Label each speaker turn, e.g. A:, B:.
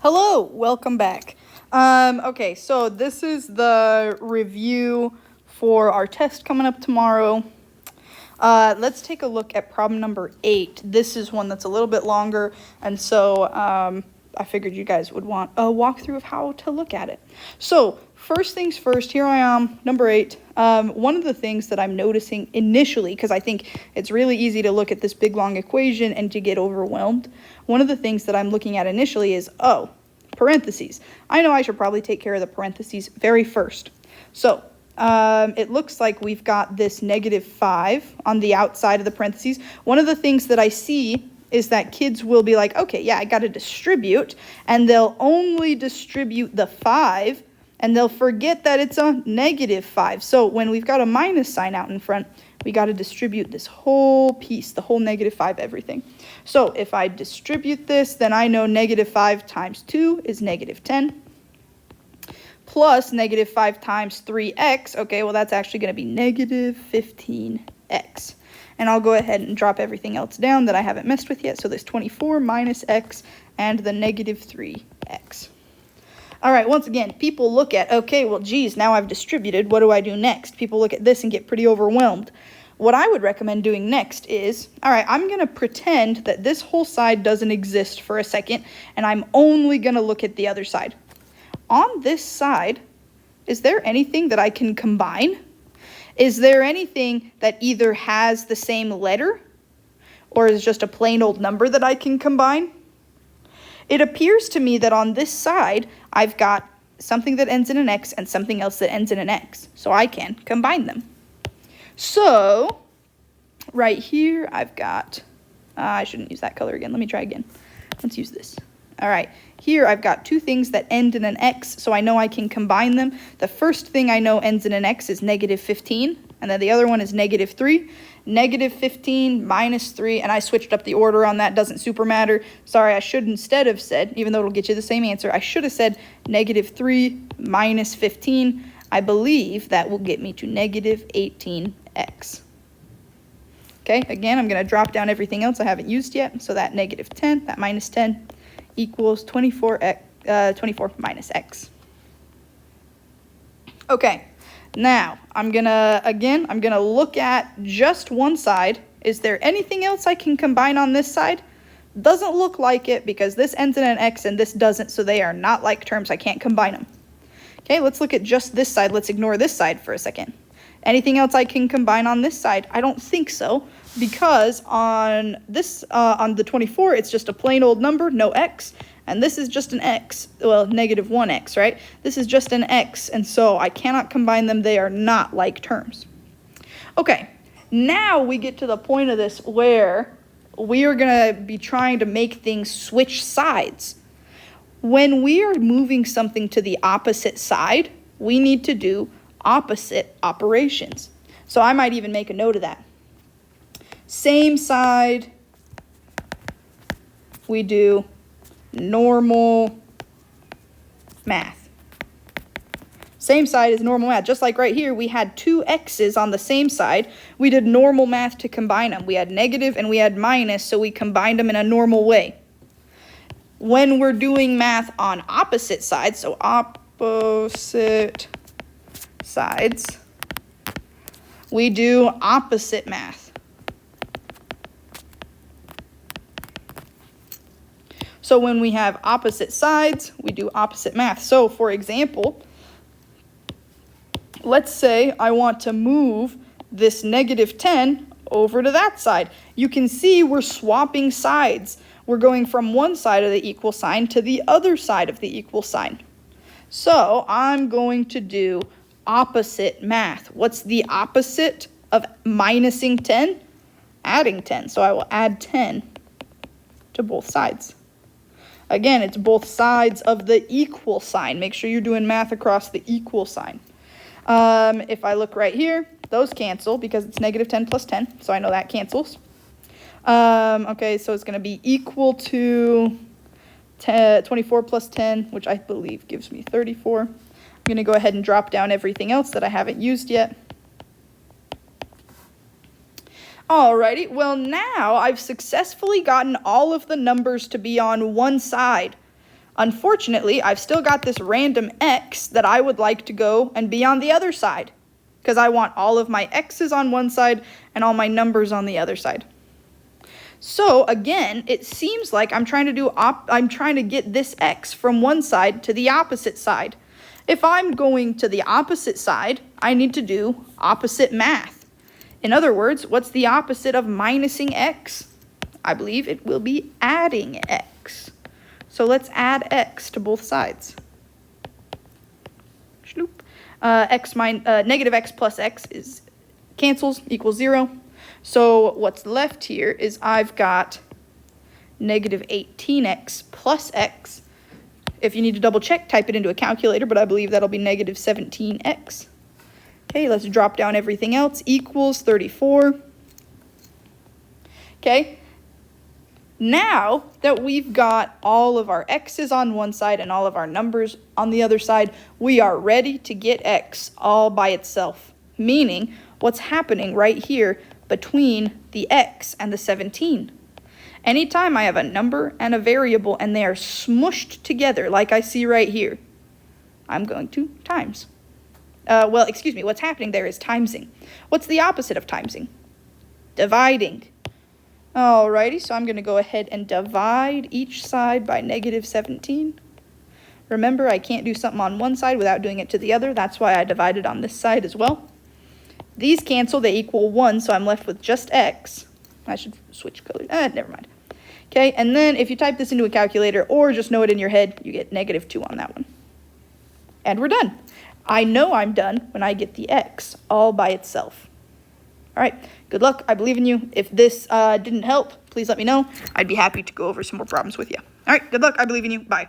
A: Hello, welcome back. Okay, so this is the review for our test coming up tomorrow. Let's take a look at problem number 8. This is one that's a little bit longer, and so I figured you guys would want a walkthrough of how to look at it. So first things first, here I am, number 8. One of the things that I'm noticing initially, because I think it's really easy to look at this big long equation and to get overwhelmed, one of the things that I'm looking at initially is, parentheses. I know I should probably take care of the parentheses very first. So it looks like we've got this -5 on the outside of the parentheses. One of the things that I see is that kids will be like, okay, yeah, I got to distribute, and they'll only distribute the 5, and they'll forget that it's a -5. So when we've got a minus sign out in front, we got to distribute this whole piece, the whole -5, everything. So if I distribute this, then I know -5 times 2 is -10. Plus -5 times 3x, okay, well that's actually going to be -15x. And I'll go ahead and drop everything else down that I haven't messed with yet. So there's 24 minus x and the -3x. All right, once again, people look at, okay, well, geez, now I've distributed. What do I do next? People look at this and get pretty overwhelmed. What I would recommend doing next is, all right, I'm going to pretend that this whole side doesn't exist for a second, and I'm only going to look at the other side. On this side, is there anything that I can combine? Is there anything that either has the same letter or is just a plain old number that I can combine? It appears to me that on this side, I've got something that ends in an x and something else that ends in an x, so I can combine them. So, right here, I've got, I shouldn't use that color again. Let me try again. Let's use this. All right, here I've got two things that end in an x, so I know I can combine them. The first thing I know ends in an x is -15, and then the other one is -3. -15 minus 3, and I switched up the order on that, doesn't super matter. Sorry, I should instead have said, even though it'll get you the same answer, I should have said -3 minus 15. I believe that will get me to -18x. Okay, again, I'm going to drop down everything else I haven't used yet, so that -10, that -10, equals 24 minus x. Okay, now I'm gonna look at just one side. Is there anything else I can combine on this side? Doesn't look like it because this ends in an x and this doesn't, so they are not like terms. I can't combine them. Okay, let's look at just this side. Let's ignore this side for a second. Anything else I can combine on this side? I don't think so, because on this, on the 24, it's just a plain old number, no x, and this is just an x, well, -1x, right? This is just an x, and so I cannot combine them. They are not like terms. Okay, now we get to the point of this where we are going to be trying to make things switch sides. When we are moving something to the opposite side, we need to do opposite operations. So I might even make a note of that. Same side, we do normal math. Same side is normal math. Just like right here, we had two x's on the same side. We did normal math to combine them. We had negative and we had minus, so we combined them in a normal way. When we're doing math on opposite sides, so opposite sides, we do opposite math. So when we have opposite sides, we do opposite math. So for example, let's say I want to move this -10 over to that side. You can see we're swapping sides. We're going from one side of the equal sign to the other side of the equal sign. So I'm going to do opposite math. What's the opposite of minusing 10? Adding 10. So I will add 10 to both sides. Again, it's both sides of the equal sign. Make sure you're doing math across the equal sign. If I look right here, those cancel because it's -10 plus 10, so I know that cancels. Okay, so it's going to be equal to 24 plus 10, which I believe gives me 34. I'm going to go ahead and drop down everything else that I haven't used yet. Alrighty, well now I've successfully gotten all of the numbers to be on one side. Unfortunately, I've still got this random x that I would like to go and be on the other side, because I want all of my x's on one side and all my numbers on the other side. So again, it seems like I'm trying to get this x from one side to the opposite side. If I'm going to the opposite side, I need to do opposite math. In other words, what's the opposite of minusing x? I believe it will be adding x. So let's add x to both sides. Negative x plus x is cancels, equals 0. So what's left here is I've got negative 18x plus x. If you need to double check, type it into a calculator, but I believe that'll be negative 17x. Okay, let's drop down everything else. Equals 34. Okay, now that we've got all of our x's on one side and all of our numbers on the other side, we are ready to get x all by itself. Meaning, what's happening right here between the x and the 17? Anytime I have a number and a variable and they are smushed together like I see right here, I'm going to times. What's happening there is timesing. What's the opposite of timesing? Dividing. Alrighty, so I'm going to go ahead and divide each side by negative 17. Remember, I can't do something on one side without doing it to the other. That's why I divided on this side as well. These cancel, they equal 1, so I'm left with just x. I should switch colors. Never mind. Okay, and then if you type this into a calculator or just know it in your head, you get negative 2 on that one. And we're done. I know I'm done when I get the x all by itself. All right, good luck. I believe in you. If this didn't help, please let me know. I'd be happy to go over some more problems with you. All right, good luck. I believe in you. Bye.